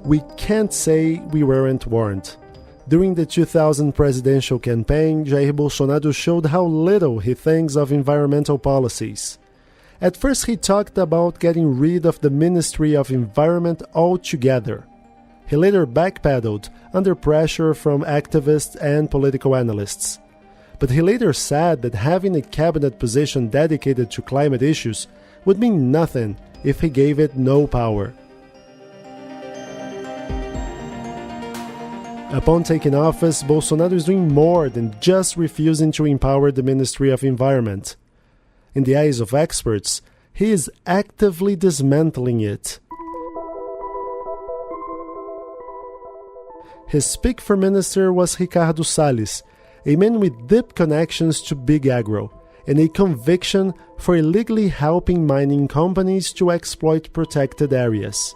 we can't say we weren't warned. During the 2000 presidential campaign, Jair Bolsonaro showed how little he thinks of environmental policies. At first, he talked about getting rid of the Ministry of Environment altogether. He later backpedaled under pressure from activists and political analysts. But he later said that having a cabinet position dedicated to climate issues would mean nothing if he gave it no power. Upon taking office, Bolsonaro is doing more than just refusing to empower the Ministry of Environment. In the eyes of experts, he is actively dismantling it. His pick for minister was Ricardo Salles, a man with deep connections to big agro, and a conviction for illegally helping mining companies to exploit protected areas.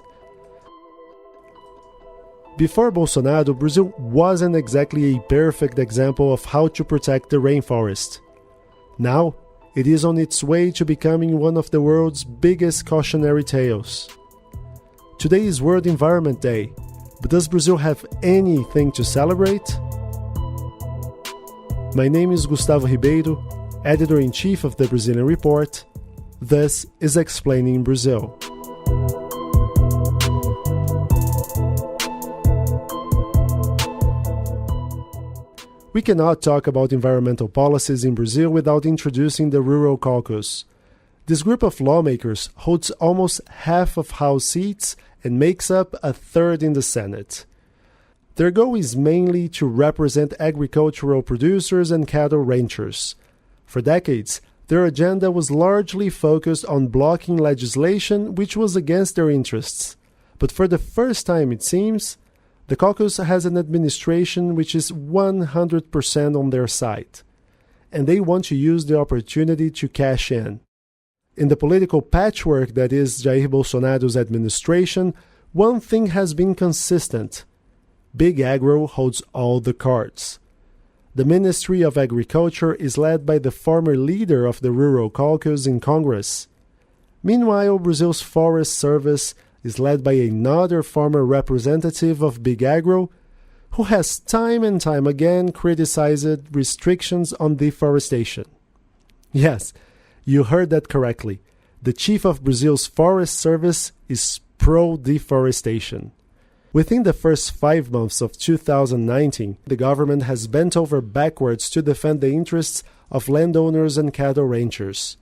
Before Bolsonaro, Brazil wasn't exactly a perfect example of how to protect the rainforest. Now, it is on its way to becoming one of the world's biggest cautionary tales. Today is World Environment Day, but does Brazil have anything to celebrate? My name is Gustavo Ribeiro, Editor-in-Chief of the Brazilian Report. This is Explaining Brazil. We cannot talk about environmental policies in Brazil without introducing the Rural Caucus. This group of lawmakers holds almost half of House seats and makes up a third in the Senate. Their goal is mainly to represent agricultural producers and cattle ranchers. For decades, their agenda was largely focused on blocking legislation which was against their interests. But for the first time, it seems, the caucus has an administration which is 100% on their side, and they want to use the opportunity to cash in. In the political patchwork that is Jair Bolsonaro's administration, one thing has been consistent. Big Agro holds all the cards. The Ministry of Agriculture is led by the former leader of the Rural Caucus in Congress. Meanwhile, Brazil's Forest Service is led by another former representative of Big Agro, who has time and time again criticized restrictions on deforestation. Yes, you heard that correctly. The chief of Brazil's Forest Service is pro-deforestation. Within the first 5 months of 2019, the government has bent over backwards to defend the interests of landowners and cattle ranchers.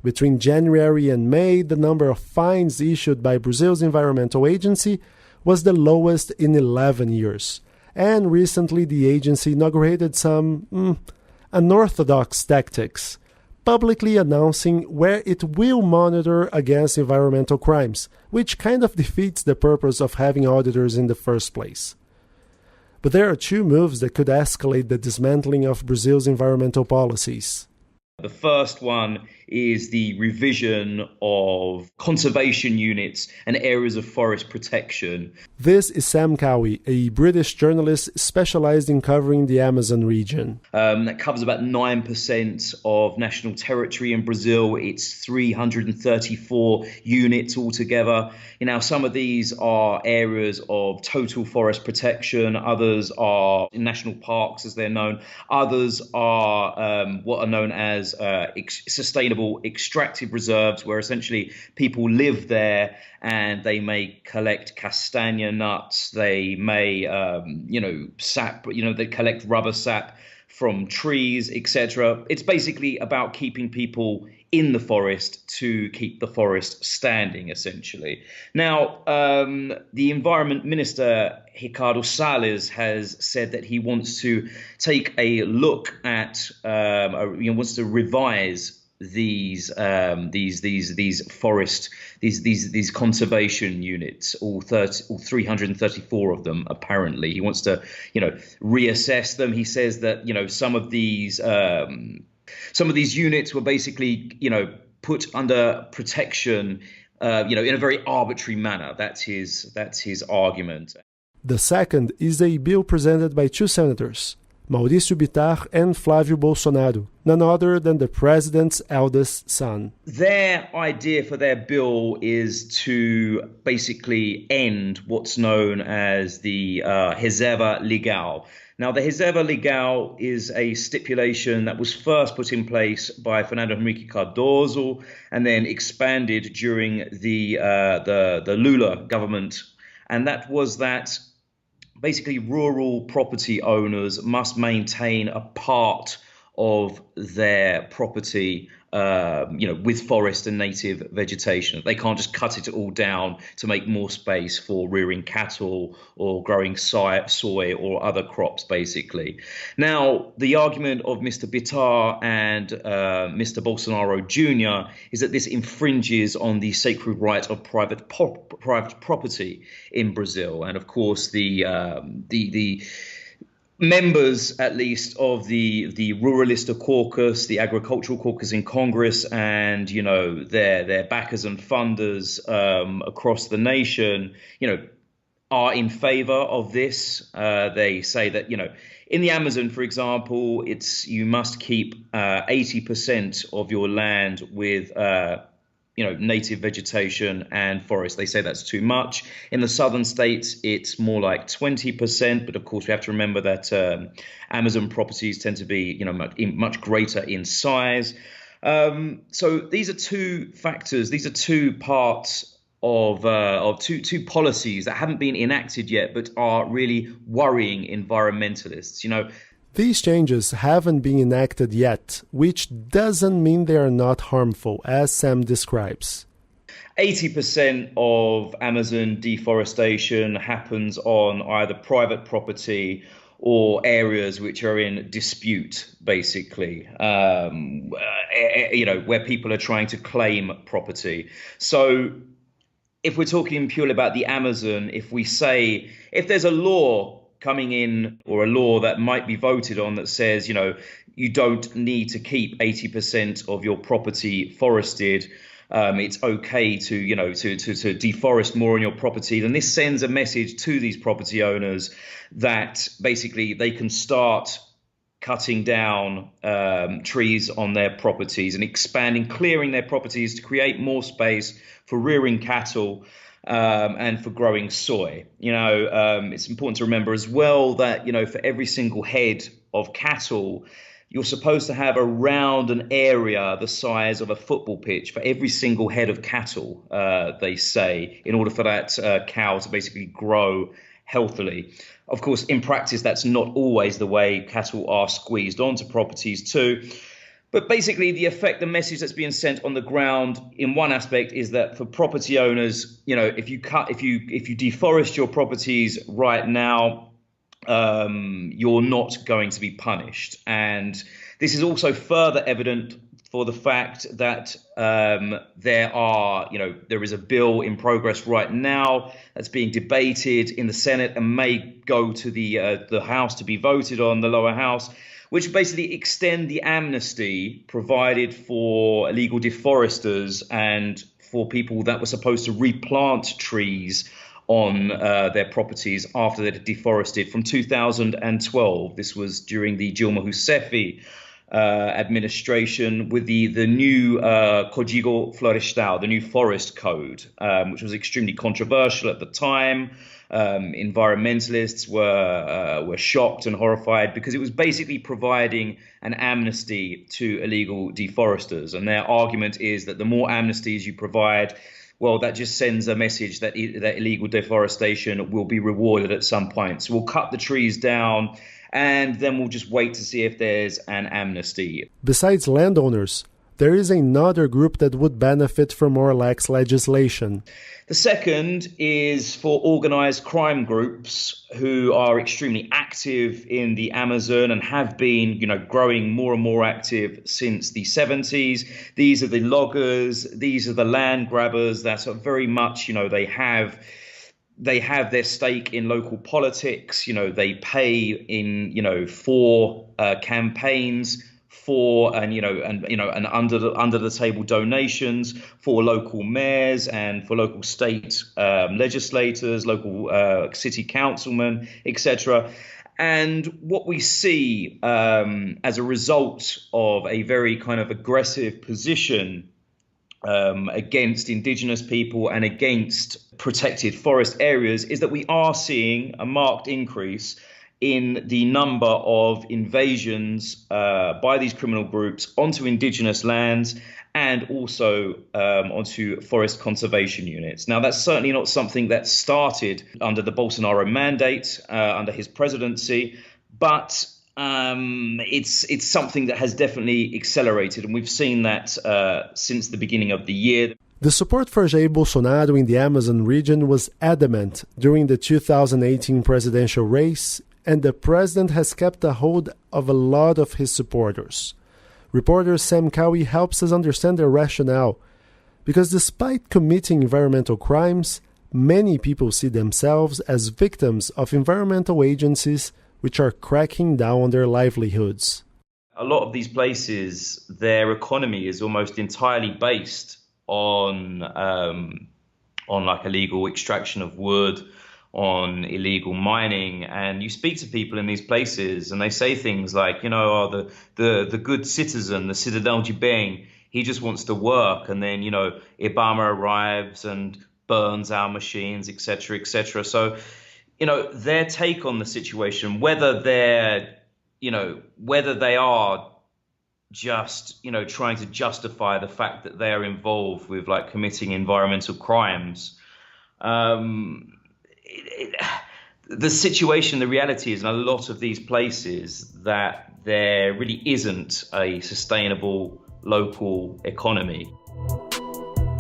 Between January and May, the number of fines issued by Brazil's environmental agency was the lowest in 11 years. And recently the agency inaugurated some unorthodox tactics, publicly announcing where it will monitor against environmental crimes, which kind of defeats the purpose of having auditors in the first place. But there are two moves that could escalate the dismantling of Brazil's environmental policies. The first one is the revision of conservation units and areas of forest protection. This is Sam Cowie, a British journalist specialized in covering the Amazon region. That covers about 9% of national territory in Brazil. It's 334 units altogether. You know, some of these are areas of total forest protection. Others are national parks, as they're known. Others are what are known as sustainable extractive reserves, where essentially people live there and they may collect castagna nuts, they may sap, they collect rubber sap from trees, etc. It's basically about keeping people in the forest to keep the forest standing, essentially. Now, the Environment Minister, Ricardo Salles, has said that he wants to take a look at, wants to revise these conservation units, all 334 of them. Apparently, he wants to, reassess them. He says that, some of these units were basically, put under protection, in a very arbitrary manner. That's his argument. The second is a bill presented by two senators, Mauricio Bittar and Flávio Bolsonaro, none other than the president's eldest son. Their idea for their bill is to basically end what's known as the reserva legal. Now, the reserva legal is a stipulation that was first put in place by Fernando Henrique Cardoso and then expanded during the Lula government. And that was that basically rural property owners must maintain a part of their property with forest and native vegetation. They can't just cut it all down to make more space for rearing cattle or growing soy or other crops, basically. Now, the argument of Mr. Bittar and Mr. Bolsonaro Jr. is that this infringes on the sacred right of private property in Brazil. And of course, the members, at least, of the Ruralista caucus, the agricultural caucus in Congress, and their backers and funders across the nation, are in favor of this. They say that in the Amazon, for example, you must keep 80% of your land with native vegetation and forest. They say that's too much. In the southern states, it's more like 20%. But of course, we have to remember that Amazon properties tend to be, much greater in size. So these are two factors. These are two parts of two policies that haven't been enacted yet, but are really worrying environmentalists. These changes haven't been enacted yet, which doesn't mean they are not harmful, as Sam describes. 80% of Amazon deforestation happens on either private property or areas which are in dispute, basically, where people are trying to claim property. So if we're talking purely about the Amazon, if there's a law coming in, or a law that might be voted on that says, you don't need to keep 80% of your property forested, it's okay to deforest more on your property, then this sends a message to these property owners that basically they can start cutting down trees on their properties and clearing their properties to create more space for rearing cattle and for growing soy. It's important to remember as well that, for every single head of cattle, you're supposed to have around an area the size of a football pitch for every single head of cattle, they say, in order for that cow to basically grow healthily. Of course, in practice, that's not always the way cattle are squeezed onto properties too. But basically, the message that's being sent on the ground in one aspect is that for property owners, if you deforest your properties right now, you're not going to be punished. And this is also further evident for the fact that there is a bill in progress right now that's being debated in the Senate and may go to the House to be voted on, the lower house, which basically extend the amnesty provided for illegal deforesters and for people that were supposed to replant trees on their properties after they'd deforested from 2012. This was during the Dilma Rousseff administration with the new Código Florestal, the new forest code, which was extremely controversial at the time. Environmentalists were shocked and horrified because it was basically providing an amnesty to illegal deforesters. And their argument is that the more amnesties you provide, well, that just sends a message that illegal deforestation will be rewarded at some point. So we'll cut the trees down and then we'll just wait to see if there's an amnesty. Besides landowners, there is another group that would benefit from more lax legislation. The second is for organized crime groups who are extremely active in the Amazon and have been, growing more and more active since the 70s. These are the loggers. These are the land grabbers that are very much, they have their stake in local politics. They pay in, for campaigns, and under the table donations for local mayors and for local state legislators, local city councilmen, etc. And what we see as a result of a very kind of aggressive position against indigenous people and against protected forest areas is that we are seeing a marked increase in the number of invasions by these criminal groups onto indigenous lands and also onto forest conservation units. Now, that's certainly not something that started under the Bolsonaro mandate, under his presidency, but it's something that has definitely accelerated, and we've seen that since the beginning of the year. The support for Jair Bolsonaro in the Amazon region was adamant during the 2018 presidential race, and the president has kept a hold of a lot of his supporters. Reporter Sam Cowie helps us understand their rationale, because despite committing environmental crimes, many people see themselves as victims of environmental agencies which are cracking down on their livelihoods. A lot of these places, their economy is almost entirely based on like illegal extraction of wood, on illegal mining, and you speak to people in these places and they say things like, oh, the good citizen, the cidadão de bem, he just wants to work, and then Obama arrives and burns our machines, etc., etc. So their take on the situation, whether they are just trying to justify the fact that they are involved with like committing environmental crimes. The situation, the reality is in a lot of these places that there really isn't a sustainable local economy.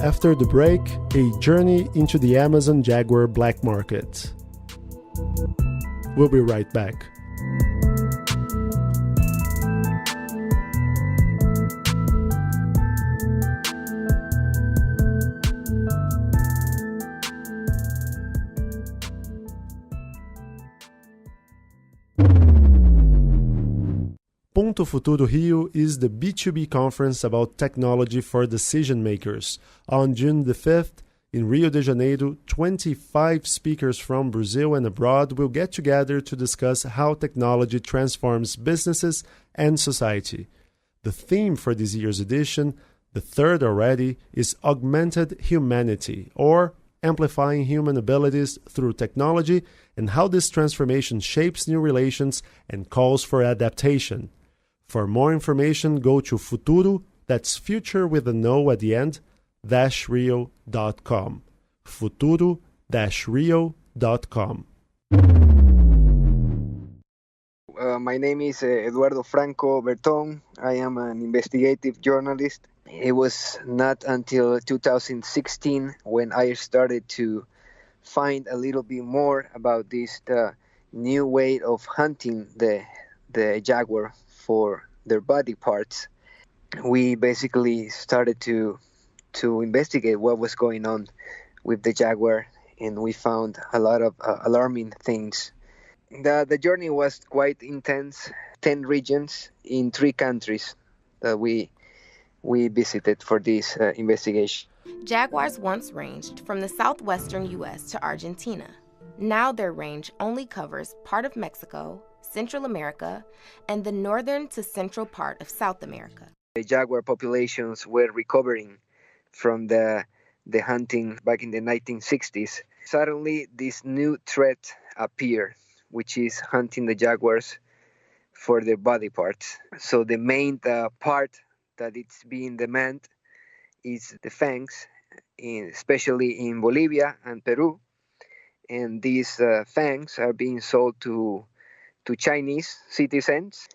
After the break, a journey into the Amazon jaguar black market. We'll be right back. Ponto Futuro Rio is the B2B conference about technology for decision makers. On June the 5th, in Rio de Janeiro, 25 speakers from Brazil and abroad will get together to discuss how technology transforms businesses and society. The theme for this year's edition, the third already, is Augmented Humanity, or amplifying human abilities through technology, and how this transformation shapes new relations and calls for adaptation. For more information, go to Futuro, that's future with a no at the end, -rio.com. Futuro-rio.com. My name is Eduardo Franco Berton. I am an investigative journalist. It was not until 2016 when I started to find a little bit more about this new way of hunting the jaguar for their body parts. We basically started to investigate what was going on with the jaguar, and we found a lot of alarming things. The journey was quite intense. 10 regions in 3 countries that we visited for this investigation. Jaguars once ranged from the southwestern U.S. to Argentina. Now their range only covers part of Mexico, Central America, and the northern to central part of South America. The jaguar populations were recovering from the hunting back in the 1960s. Suddenly, this new threat appeared, which is hunting the jaguars for their body parts. So the main part that it's being demanded is the fangs, especially in Bolivia and Peru. And these fangs are being sold to Chinese citizens,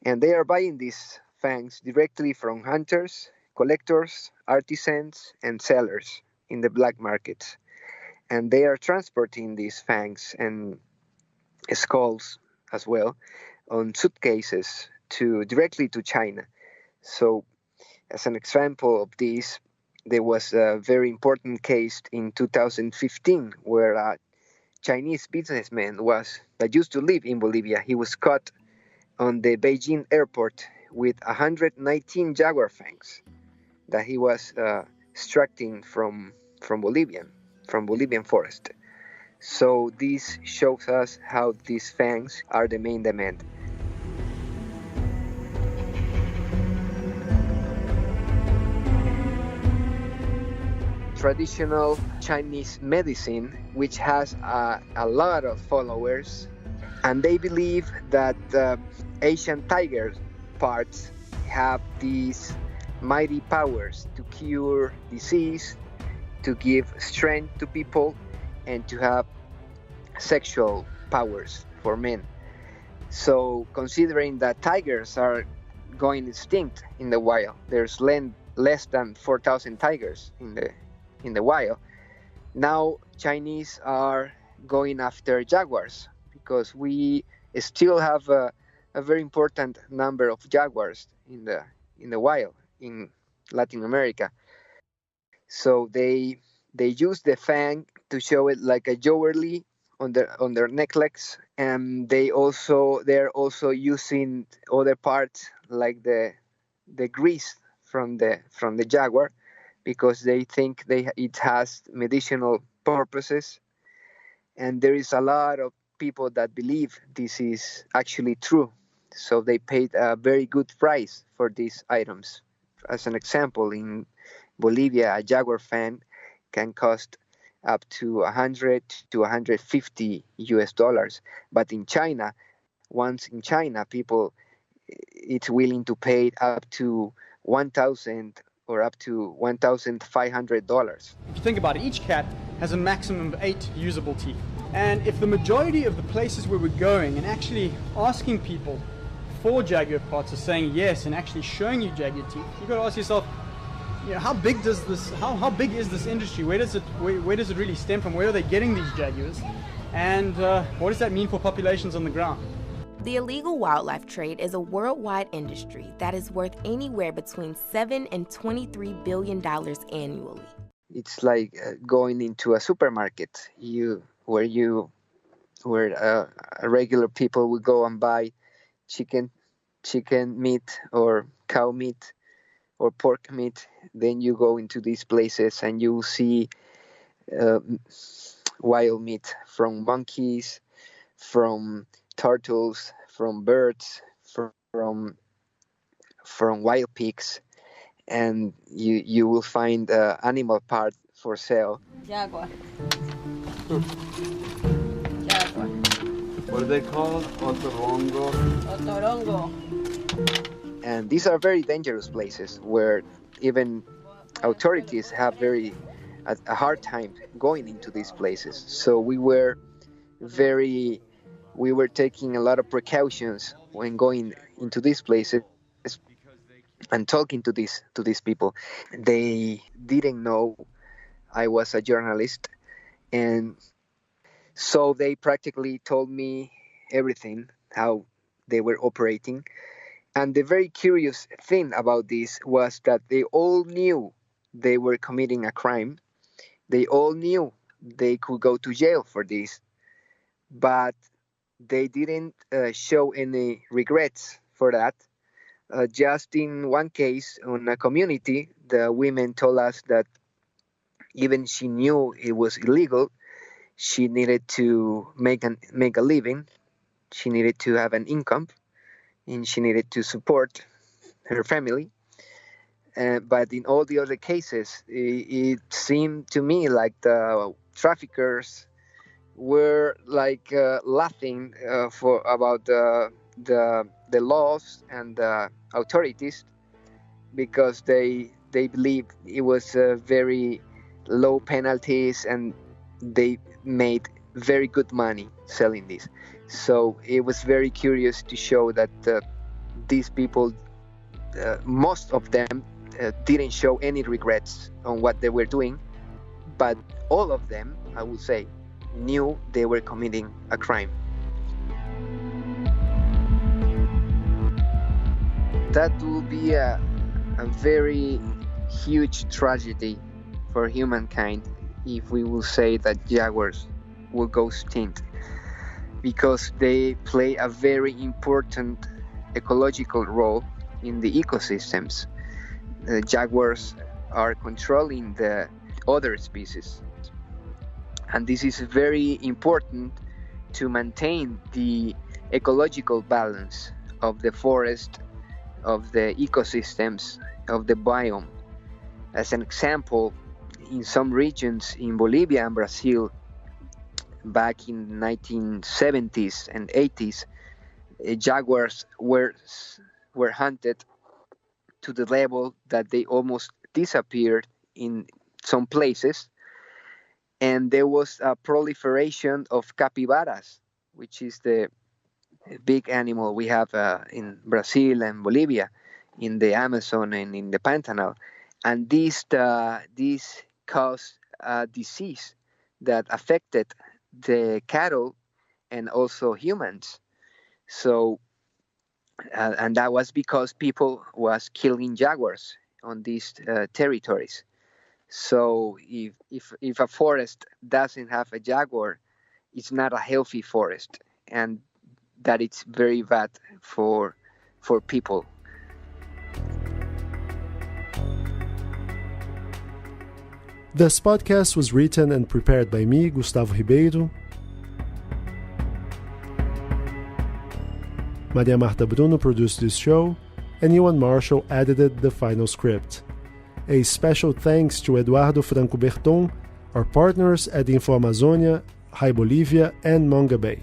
and they are buying these fangs directly from hunters, collectors, artisans, and sellers in the black markets. And they are transporting these fangs and skulls as well on suitcases directly to China. So, as an example of this, there was a very important case in 2015 where a Chinese businessman that used to live in Bolivia. He was caught on the Beijing airport with 119 jaguar fangs that he was extracting from Bolivian forest. So this shows us how these fangs are the main demand. Traditional Chinese medicine, which has a lot of followers, and they believe that Asian tiger parts have these mighty powers to cure disease, to give strength to people, and to have sexual powers for men. So, considering that tigers are going extinct in the wild, there's less than 4,000 tigers in the wild. Now, Chinese are going after jaguars because we still have a very important number of jaguars in the wild in Latin America. So they use the fang to show it like a jewelry on their necklace, and they're also using other parts like the grease from the jaguar because they think it has medicinal purposes, and there is a lot of people that believe this is actually true. So they paid a very good price for these items. As an example, in Bolivia, a jaguar fan can cost up to 100 to 150 US dollars. But in China, once in China, people it's willing to pay up to 1,000 or up to $1,500. If you think about it, each cat has a maximum of 8 usable teeth. And if the majority of the places where we're going and actually asking people for jaguar parts are saying yes and actually showing you jaguar teeth, you've got to ask yourself, you know, how big is this industry? Where does it really stem from? Where are they getting these jaguars? And what does that mean for populations on the ground? The illegal wildlife trade is a worldwide industry that is worth anywhere between $7 and $23 billion annually. It's like going into a supermarket where regular people would go and buy chicken meat or cow meat or pork meat. Then you go into these places and you see wild meat from monkeys, from turtles, from birds, from wild pigs, and you will find animal parts for sale. Jaguar. Jaguar. What are they called? Otorongo. Otorongo. And these are very dangerous places where even authorities have a hard time going into these places. So we were taking a lot of precautions when going into these places and talking to these people. They didn't know I was a journalist, and so they practically told me everything, how they were operating. And the very curious thing about this was that they all knew they were committing a crime. They all knew they could go to jail for this, but they didn't show any regrets for that. Just in one case, on a community, the women told us that even she knew it was illegal, she needed to make a living, she needed to have an income, and she needed to support her family. But in all the other cases, it seemed to me like the traffickers were like laughing about the laws and the authorities because they believed it was very low penalties and they made very good money selling this. So it was very curious to show that these people, most of them, didn't show any regrets on what they were doing, but all of them, I would say, knew they were committing a crime. That will be a very huge tragedy for humankind if we will say that jaguars will go extinct, because they play a very important ecological role in the ecosystems. The jaguars are controlling the other species. And this is very important to maintain the ecological balance of the forest, of the ecosystems, of the biome. As an example, in some regions in Bolivia and Brazil, back in the 1970s and 80s, jaguars were hunted to the level that they almost disappeared in some places. And there was a proliferation of capybaras, which is the big animal we have in Brazil and Bolivia, in the Amazon and in the Pantanal. And this caused a disease that affected the cattle and also humans. So, and that was because people was killing jaguars on these territories. So if a forest doesn't have a jaguar, it's not a healthy forest, and that it's very bad for people. This podcast was written and prepared by me, Gustavo Ribeiro. Maria Marta Bruno produced this show, and Iwan Marshall edited the final script. A special thanks to Eduardo Franco Berton, our partners at Info Amazonia, High Bolivia, and Manga Bay.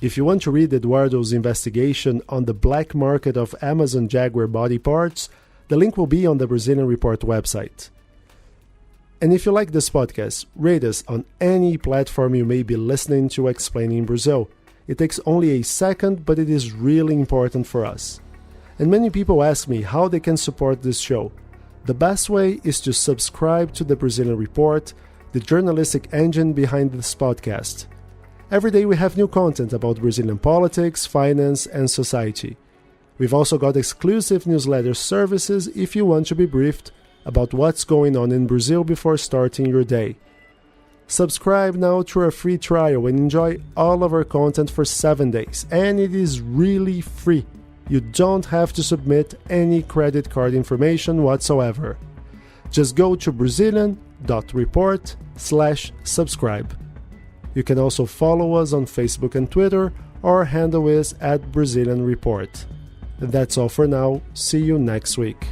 If you want to read Eduardo's investigation on the black market of Amazon jaguar body parts, the link will be on the Brazilian Report website. And if you like this podcast, rate us on any platform you may be listening to Explaining Brazil. It takes only a second, but it is really important for us. And many people ask me how they can support this show. The best way is to subscribe to the Brazilian Report, the journalistic engine behind this podcast. Every day we have new content about Brazilian politics, finance, and society. We've also got exclusive newsletter services if you want to be briefed about what's going on in Brazil before starting your day. Subscribe now to our free trial and enjoy all of our content for 7 days, and it is really free. You don't have to submit any credit card information whatsoever. Just go to brazilian.report/subscribe. You can also follow us on Facebook and Twitter. Our handle is @BrazilianReport. That's all for now. See you next week.